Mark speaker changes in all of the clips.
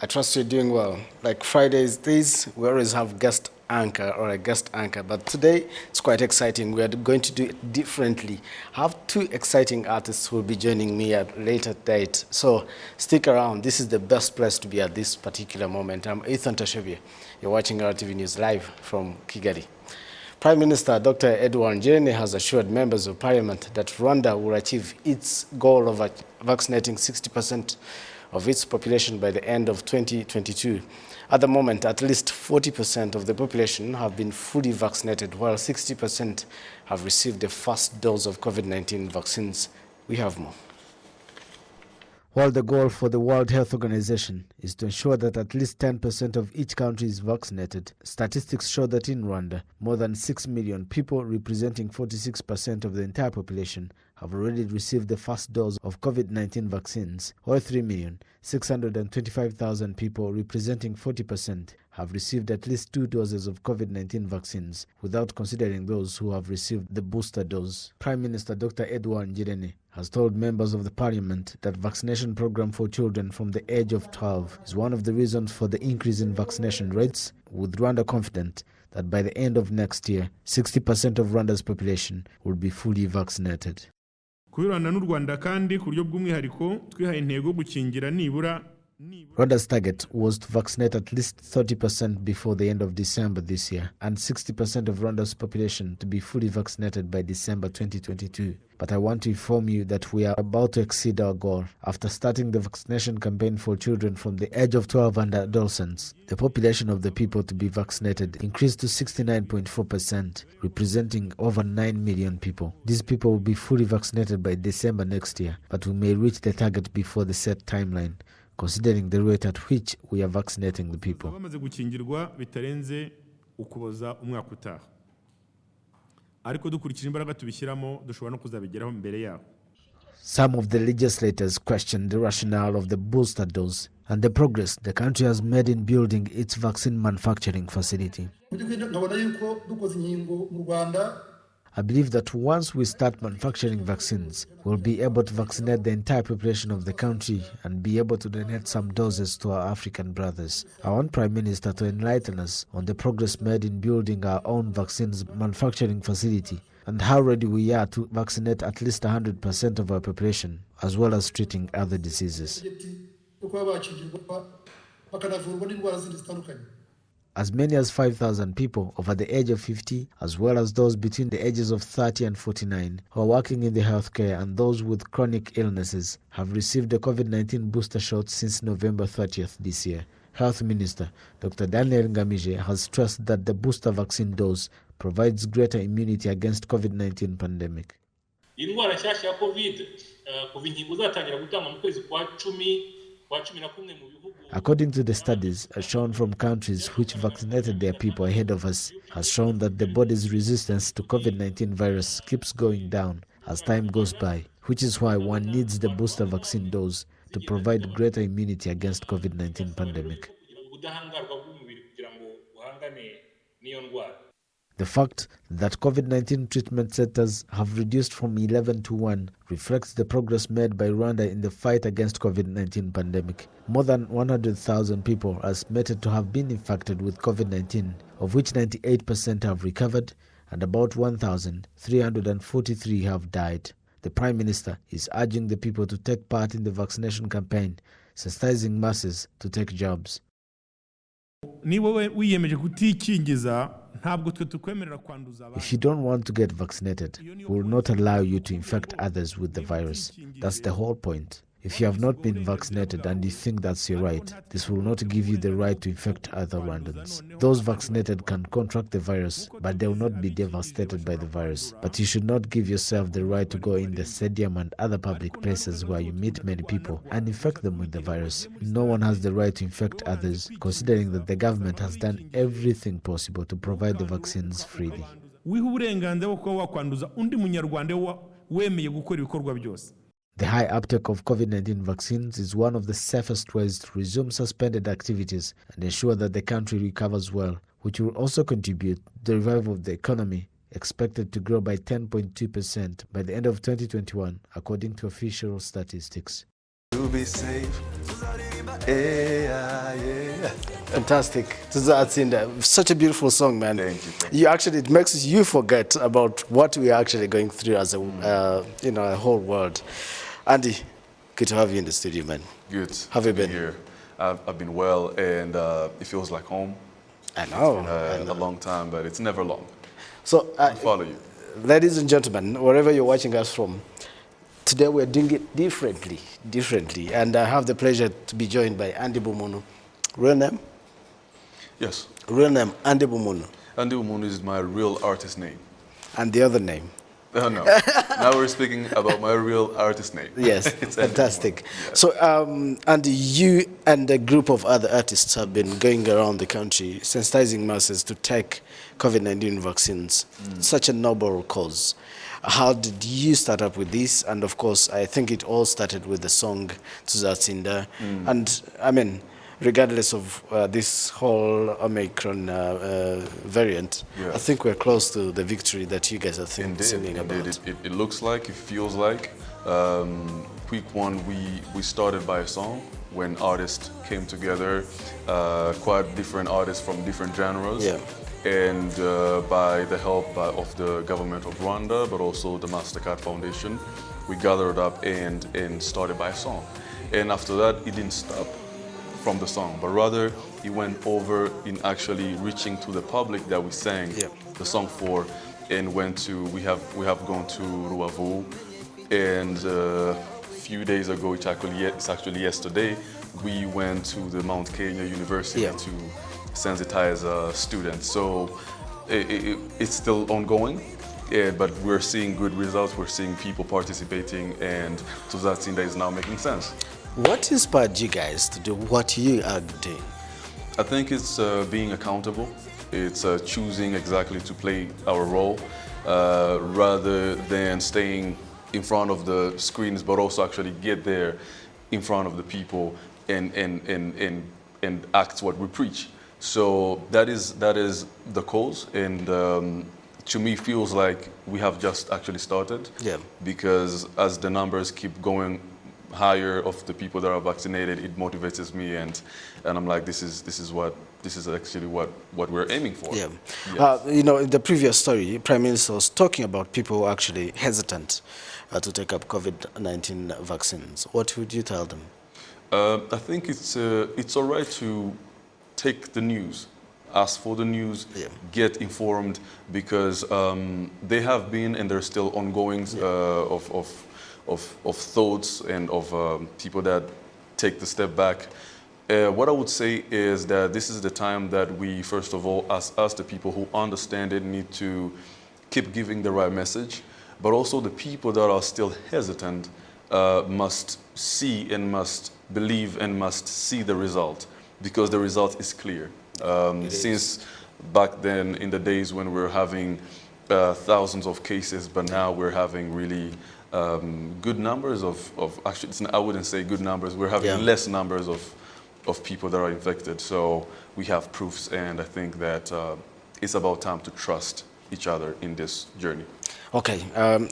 Speaker 1: I trust you're doing well. Like Fridays, these we always have guest anchor or a guest anchor, but today it's quite exciting. We are going to do it differently. I have two exciting artists who will be joining me at a later date. So stick around. This is the best place to be at this particular moment. I'm Ethan Tashobie. You're watching RwandaTV News live from Kigali. Prime Minister Dr Edouard Ngirente has assured members of parliament that Rwanda will achieve its goal of vaccinating 60% of its population by the end of 2022. At the moment, at least 40% of the population have been fully vaccinated, while 60% have received the first dose of COVID-19 vaccines. We have more. While the goal for the World Health Organization is to ensure that at least 10% of each country is vaccinated, statistics show that in Rwanda, more than 6 million people, representing 46% of the entire population, have already received the first dose of COVID-19 vaccines, or 3,625,000 people, representing 40%, have received at least 2 doses of COVID-19 vaccines, without considering those who have received the booster dose. Prime Minister Dr Edouard Ngirente has told members of the parliament that vaccination program for children from the age of 12 is one of the reasons for the increase in vaccination rates, with Rwanda confident that by the end of next year, 60% of Rwanda's population will be fully vaccinated. Rwanda's target was to vaccinate at least 30% before the end of December this year, and 60% of Rwanda's population to be fully vaccinated by December 2022. But I want to inform you that we are about to exceed our goal. After starting the vaccination campaign for children from the age of 12 and adolescents, the population of the people to be vaccinated increased to 69.4%, representing over 9 million people. These people will be fully vaccinated by December next year, but we may reach the target before the set timeline, considering the rate at which we are vaccinating the people. Some of the legislators questioned the rationale of the booster dose and the progress the country has made in building its vaccine manufacturing facility. I believe that once we start manufacturing vaccines, we'll be able to vaccinate the entire population of the country and be able to donate some doses to our African brothers. I want Prime Minister to enlighten us on the progress made in building our own vaccines manufacturing facility and how ready we are to vaccinate at least 100% of our population, as well as treating other diseases. As many as 5,000 people over the age of 50, as well as those between the ages of 30 and 49, who are working in the healthcare and those with chronic illnesses, have received the COVID-19 booster shot since November 30th this year. Health Minister Dr Daniel Ngamije has stressed that the booster vaccine dose provides greater immunity against COVID-19 pandemic. According to the studies shown from countries which vaccinated their people ahead of us, has shown that the body's resistance to COVID-19 virus keeps going down as time goes by, which is why one needs the booster vaccine dose to provide greater immunity against COVID-19 pandemic. The fact that COVID-19 treatment centers have reduced from 11 to 1 reflects the progress made by Rwanda in the fight against COVID-19 pandemic. More than 100,000 people are estimated to have been infected with COVID-19, of which 98% have recovered and about 1,343 have died. The Prime Minister is urging the people to take part in the vaccination campaign, sensitizing masses to take jabs. If you don't want to get vaccinated, we will not allow you to infect others with the virus. That's the whole point. If you have not been vaccinated and you think that's your right, this will not give you the right to infect other Rwandans. Those vaccinated can contract the virus, but they will not be devastated by the virus. But you should not give yourself the right to go in the stadium and other public places where you meet many people and infect them with the virus. No one has the right to infect others, considering that the government has done everything possible to provide the vaccines freely. The high uptake of COVID-19 vaccines is one of the safest ways to resume suspended activities and ensure that the country recovers well, which will also contribute to the revival of the economy, expected to grow by 10.2% by the end of 2021, according to official statistics. To be safe.
Speaker 2: yeah.
Speaker 1: Fantastic. Such a beautiful song, man.
Speaker 2: Thank you.
Speaker 1: You actually, it makes you forget about what we are actually going through as a, a whole world. Andy, good to have you in the studio, man.
Speaker 2: Good.
Speaker 1: Have you been
Speaker 2: here? I've been well, and it feels like home.
Speaker 1: I know.
Speaker 2: It's been a long time, but it's never long.
Speaker 1: So,
Speaker 2: I follow you.
Speaker 1: Ladies and gentlemen, wherever you're watching us from, today we're doing it differently. And I have the pleasure to be joined by Andy Bumunu. Real name?
Speaker 2: Yes.
Speaker 1: Real name, Andy Bumunu.
Speaker 2: Andy Bumunu is my real artist name.
Speaker 1: And the other name?
Speaker 2: No. Now we're speaking about my real artist name.
Speaker 1: Yes,
Speaker 2: It's
Speaker 1: fantastic.
Speaker 2: Yes.
Speaker 1: So, Andy, you and a group of other artists have been going around the country sensitizing masses to take COVID-19 vaccines. Such a noble cause. How did you start up with this? And of course, I think it all started with the song Tuzatsinda. And I mean, regardless of this whole Omicron variant, I think we're close to the victory that you guys are singing about.
Speaker 2: It looks like, it feels like. Week one, we started by a song when artists came together, quite different artists from different genres.
Speaker 1: Yeah.
Speaker 2: And by the help of the government of Rwanda, but also the MasterCard Foundation, we gathered up and started by a song. And after that, it didn't stop from the song, but rather it went over in actually reaching to the public that we sang the song for, and we have gone to Ruavu, and a few days ago, it's actually yesterday, we went to the Mount Kenya University to sensitize students. So it's still ongoing, but we're seeing good results. We're seeing people participating, and Tuzatsinda is now making sense.
Speaker 1: What inspired you guys to do what you are doing?
Speaker 2: I think it's being accountable. It's choosing exactly to play our role rather than staying in front of the screens, but also actually get there in front of the people and act what we preach. So that is the cause, and to me feels like we have just actually started. Yeah. Because as the numbers keep going higher of the people that are vaccinated, it motivates me, and I'm like, this is actually what we're aiming for. Yeah. Yes.
Speaker 1: In the previous story, Prime Minister was talking about people who are actually hesitant to take up COVID-19 vaccines. What would you tell them?
Speaker 2: I think it's all right to take the news, ask for the news, get informed, because they have been and there's still ongoing of thoughts and of people that take the step back. What I would say is that this is the time that we, first of all, as the people who understand it, need to keep giving the right message, but also the people that are still hesitant must see and must believe and must see the result, because the result is clear. Since back then, in the days when we were having thousands of cases, but now we're having really good numbers of actually, I wouldn't say good numbers, we're having less numbers of people that are infected. So we have proofs, and I think that it's about time to trust each other in this journey.
Speaker 1: Okay,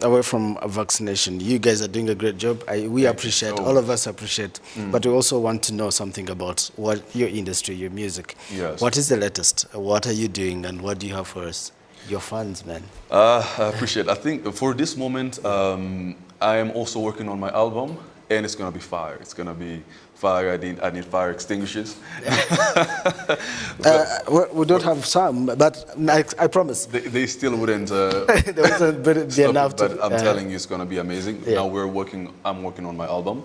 Speaker 1: away from vaccination, you guys are doing a great job. We appreciate, all of us appreciate, but we also want to know something about what your industry, your music.
Speaker 2: Yes.
Speaker 1: What is the latest? What are you doing, and what do you have for us? Your fans, man.
Speaker 2: I appreciate it. I think for this moment, I am also working on my album, and it's going to be fire. It's going to be fire. I need fire extinguishers.
Speaker 1: We don't have some, but I promise.
Speaker 2: They still wouldn't.
Speaker 1: They wouldn't be enough to.
Speaker 2: But I'm telling you, it's going to be amazing. Now I'm working on my album,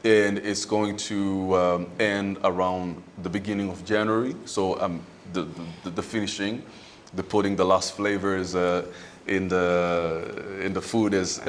Speaker 2: and it's going to end around the beginning of January. So the finishing, the putting the last flavors in the food is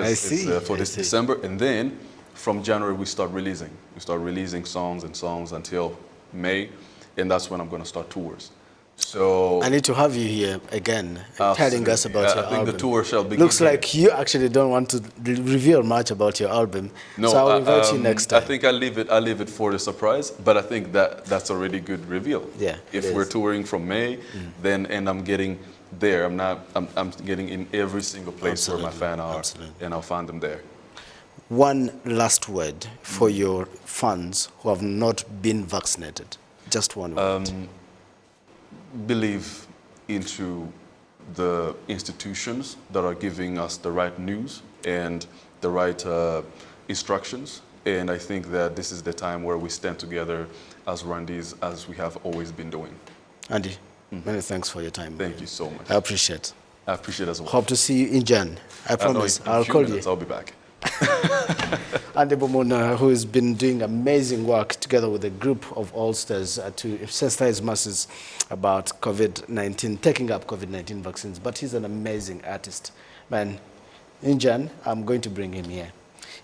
Speaker 2: for this December, and then from January we start releasing. We start releasing songs until May, and that's when I'm going to start tours. So
Speaker 1: I need to have you here again, telling us about your album.
Speaker 2: I think the tour shall begin.
Speaker 1: Looks like you actually don't want to reveal much about your album. No, so I'll invite you next time.
Speaker 2: I think I leave it for the surprise, but I think that's already good reveal.
Speaker 1: Yeah.
Speaker 2: If we're touring from May, then I'm getting there. I'm getting in every single place where my fans are, and I'll find them there.
Speaker 1: one last word for your fans who have not been vaccinated. Just one word.
Speaker 2: Believe into the institutions that are giving us the right news and the right instructions. And I think that this is the time where we stand together as Rwandese, as we have always been doing.
Speaker 1: Andy, many thanks for your time.
Speaker 2: Thank you so much.
Speaker 1: I appreciate.
Speaker 2: I appreciate as well.
Speaker 1: Hope to see you in Jan. I promise. I'll call you.
Speaker 2: I'll be back.
Speaker 1: Andy Bomona, who has been doing amazing work together with a group of Ulsters to sensitize masses about COVID-19, taking up COVID-19 vaccines. But he's an amazing artist. Man, in Jan, I'm going to bring him here.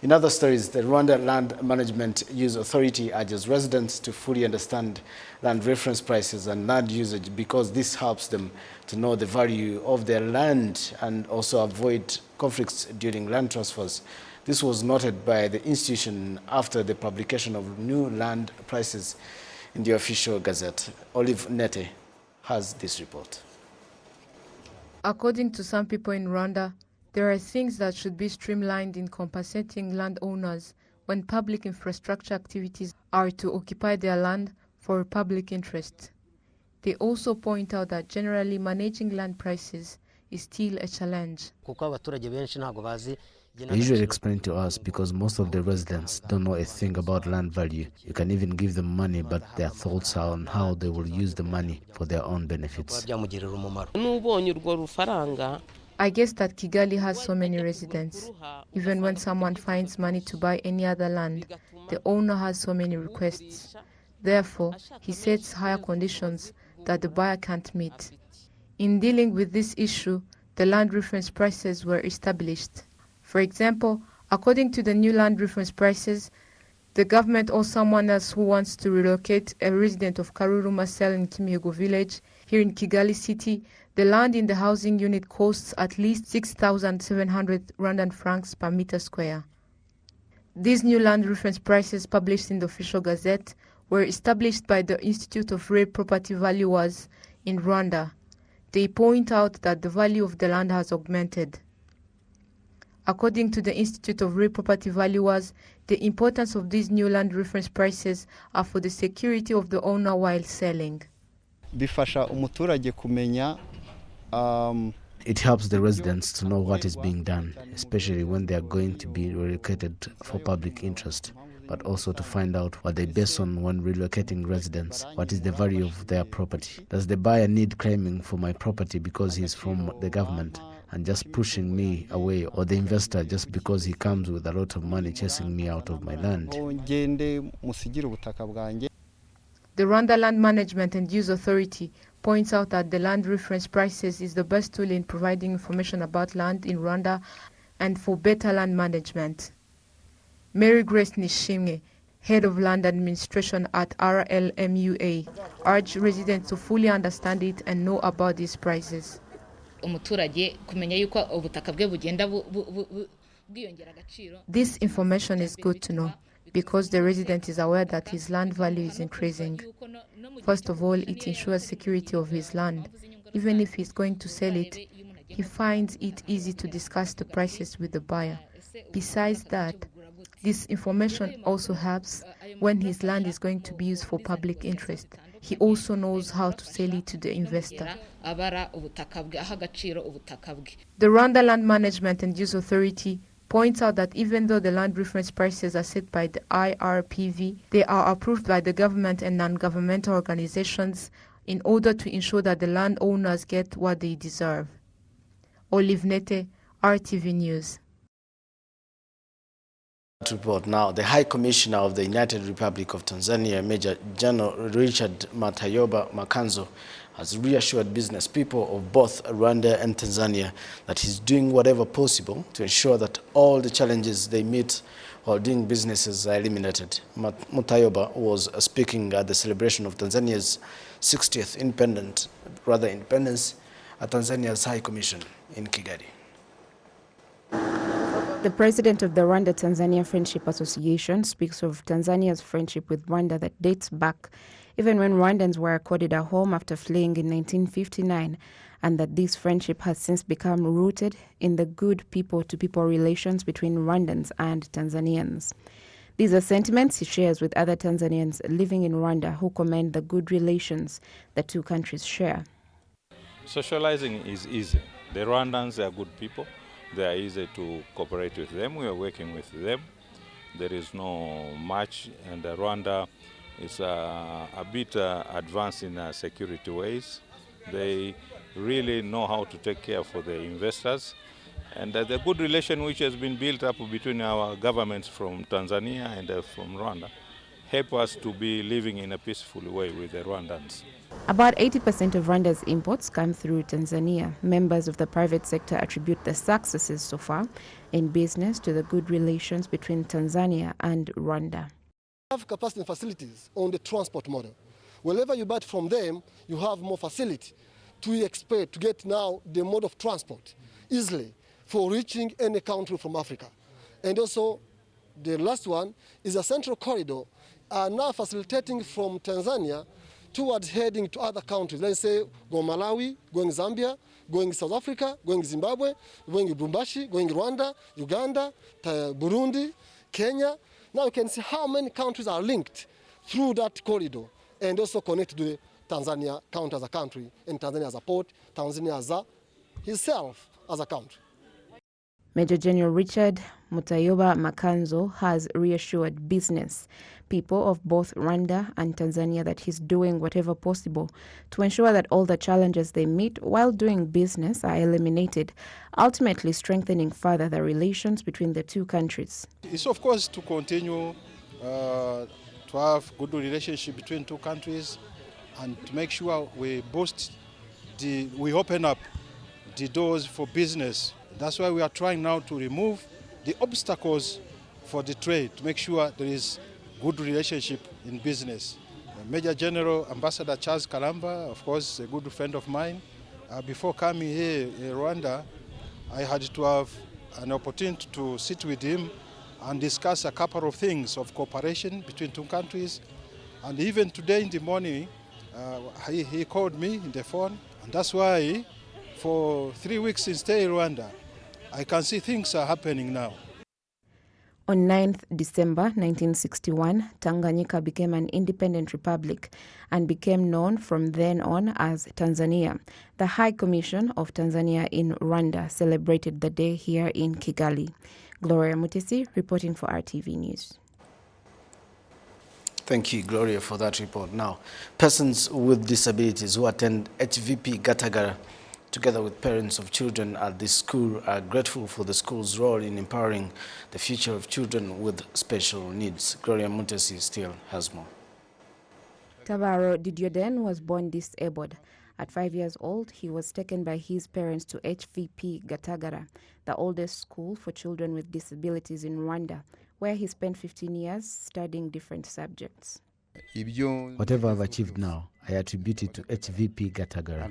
Speaker 1: In other stories, the Rwanda Land Management Use Authority urges residents to fully understand land reference prices and land usage because this helps them to know the value of their land and also avoid conflicts during land transfers. This was noted by the institution after the publication of new land prices in the official gazette. Olive Nete has this report.
Speaker 3: According to some people in Rwanda, there are things that should be streamlined in compensating landowners when public infrastructure activities are to occupy their land for public interest. They also point out that generally managing land prices is still a challenge.
Speaker 1: They usually explain to us because most of the residents don't know a thing about land value. You can even give them money, but their thoughts are on how they will use the money for their own benefits.
Speaker 3: I guess that Kigali has so many residents. Even when someone finds money to buy any other land, the owner has so many requests. Therefore, he sets higher conditions that the buyer can't meet. In dealing with this issue, the land reference prices were established. For example, according to the new land reference prices, the government or someone else who wants to relocate a resident of Karuru Marcel in Kimiyogo village here in Kigali city, the land in the housing unit costs at least 6,700 Rwandan francs per meter square. These new land reference prices published in the official gazette were established by the Institute of Real Property Valuers in Rwanda. They point out that the value of the land has augmented. According to the Institute of Real Property Valuers, the importance of these new land reference prices are for the security of the owner while selling.
Speaker 1: It helps the residents to know what is being done, especially when they are going to be relocated for public interest, but also to find out what they base on when relocating residents. What is the value of their property? Does the buyer need claiming for my property because he's from the government and just pushing me away, or the investor just because he comes with a lot of money chasing me out of my land?
Speaker 3: The Rwanda Land Management and Use Authority points out that the land reference prices is the best tool in providing information about land in Rwanda and for better land management. Mary Grace Nishimwe, head of land administration at RLMUA, urged residents to fully understand it and know about these prices. This information is good to know because the resident is aware that his land value is increasing. First of all, it ensures security of his land. Even if he's going to sell it, he finds it easy to discuss the prices with the buyer. Besides that, this information also helps when his land is going to be used for public interest. He also knows how to sell it to the investor. The Rwanda Land Management and Use Authority points out that even though the land reference prices are set by the IRPV, they are approved by the government and non-governmental organizations in order to ensure that the landowners get what they deserve. Olive Nete, RTV News.
Speaker 1: Report now, the High Commissioner of the United Republic of Tanzania, Major General Richard Matayoba Makanzo, has reassured business people of both Rwanda and Tanzania that he's doing whatever possible to ensure that all the challenges they meet while doing businesses are eliminated. Matayoba was speaking at the celebration of Tanzania's 60th independence at Tanzania's High Commission in Kigali.
Speaker 4: The president of the Rwanda-Tanzania Friendship Association speaks of Tanzania's friendship with Rwanda that dates back even when Rwandans were accorded a home after fleeing in 1959, and that this friendship has since become rooted in the good people-to-people relations between Rwandans and Tanzanians. These are sentiments he shares with other Tanzanians living in Rwanda who commend the good relations the two countries share.
Speaker 5: Socializing is easy. The Rwandans are good people. They are easy to cooperate with them. We are working with them. There is no much, and Rwanda is a bit advanced in security ways. They really know how to take care for the investors. And the good relation which has been built up between our governments from Tanzania and from Rwanda help us to be living in a peaceful way with the Rwandans.
Speaker 4: About 80% of Rwanda's imports come through Tanzania. Members of the private sector attribute the successes so far in business to the good relations between Tanzania and Rwanda.
Speaker 6: We have capacity and facilities on the transport model. Wherever you buy from them, you have more facility to expect to get now the mode of transport easily for reaching any country from Africa. And also, the last one is a central corridor now facilitating from Tanzania towards heading to other countries. Let's say going Malawi, going Zambia, going South Africa, going Zimbabwe, going Lubumbashi, going Rwanda, Uganda, Burundi, Kenya. Now you can see how many countries are linked through that corridor and also connected to the Tanzania count as a country, and Tanzania as a port, Tanzania as himself as a country.
Speaker 4: Major General Richard Mutayoba Makanzo has reassured business people of both Rwanda and Tanzania that he's doing whatever possible to ensure that all the challenges they meet while doing business are eliminated, ultimately strengthening further the relations between the two countries.
Speaker 7: It's of course to continue to have good relationship between two countries and to make sure we open up the doors for business. That's why we are trying now to remove the obstacles for the trade, to make sure there is good relationship in business. Major General Ambassador Charles Kalamba, of course, a good friend of mine. Before coming here in Rwanda, I had to have an opportunity to sit with him and discuss a couple of things of cooperation between two countries. And even today in the morning, he called me in the phone, and that's why for 3 weeks in stay in Rwanda, I can see things are happening now.
Speaker 4: On 9th December 1961, Tanganyika became an independent republic and became known from then on as Tanzania. The High Commission of Tanzania in Rwanda celebrated the day here in Kigali. Gloria Mutesi reporting for RTV News.
Speaker 1: Thank you, Gloria, for that report. Now, persons with disabilities who attend HVP Gatagara together with parents of children at this school are grateful for the school's role in empowering the future of children with special needs. Gloria Mutesi still has more.
Speaker 4: Tabaro Didioden was born disabled. At 5 years old, he was taken by his parents to HVP Gatagara, the oldest school for children with disabilities in Rwanda, where he spent 15 years studying different subjects.
Speaker 8: Whatever I've achieved now, I attribute it to HVP Gatagara.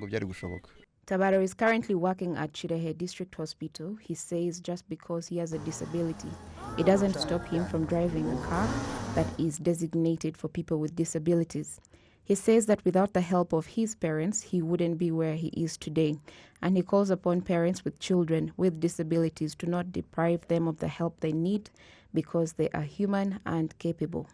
Speaker 4: Tabaro is currently working at Chirehe District Hospital. He says just because he has a disability, it doesn't stop him from driving a car that is designated for people with disabilities. He says that without the help of his parents, he wouldn't be where he is today. And he calls upon parents with children with disabilities to not deprive them of the help they need because they are human and capable.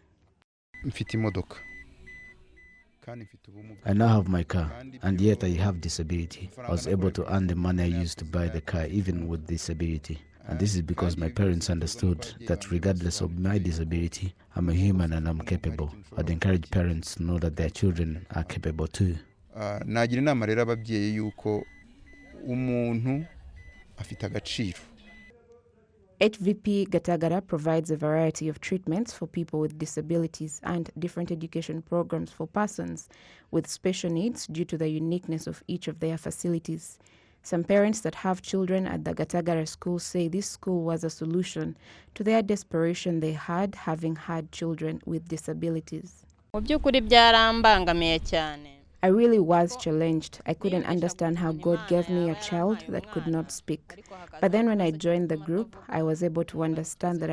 Speaker 8: I now have my car, and yet I have disability. I was able to earn the money I used to buy the car even with disability. And this is because my parents understood that regardless of my disability, I'm a human and I'm capable. I'd encourage parents to know that their children are capable too.
Speaker 9: Nagira inama rero ababyeyi yuko umuntu afite agaciro.
Speaker 4: HVP Gatagara provides a variety of treatments for people with disabilities and different education programs for persons with special needs due to the uniqueness of each of their facilities. Some parents that have children at the Gatagara school say this school was a solution to their desperation they had having had children with disabilities. I really was challenged. I couldn't understand how God gave me a child that could not speak. But then when I joined the group, I was able to understand that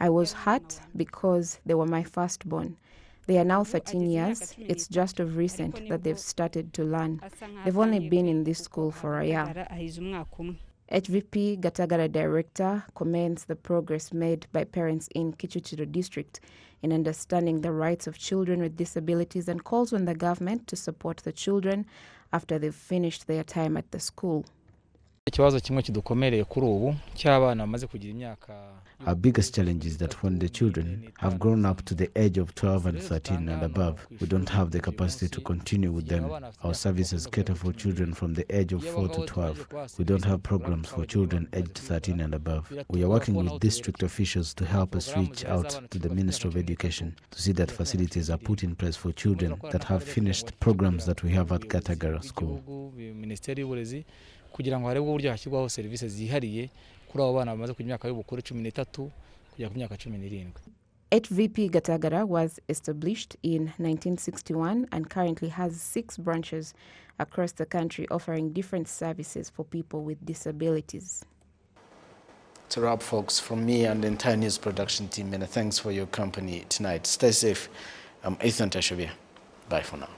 Speaker 4: I was hurt because they were my firstborn. They are now 13 years. It's just of recent that they've started to learn. They've only been in this school for a year. HVP Gatagara Director commends the progress made by parents in Kicukiro district in understanding the rights of children with disabilities and calls on the government to support the children after they've finished their time at the school.
Speaker 8: Our biggest challenge is that when the children have grown up to the age of 12 and 13 and above, we don't have the capacity to continue with them. Our services cater for children from the age of 4 to 12. We don't have programs for children aged 13 and above. We are working with district officials to help us reach out to the Minister of Education to see that facilities are put in place for children that have finished programs that we have at Gatagara School.
Speaker 4: kugira ngo harebwe uburyo hashyirwaho serivisi zihariye kuri abo bana bamaze ku myaka y'ubukure 13 kugera ku myaka 17. HVP Gatagara was established in 1961 and currently has 6 branches across the country offering different services for people with disabilities.
Speaker 1: It's a wrap, folks, from me and the entire news production team, and thanks for your company tonight. Stay safe. I'm Ethan Tashavia. Bye for now.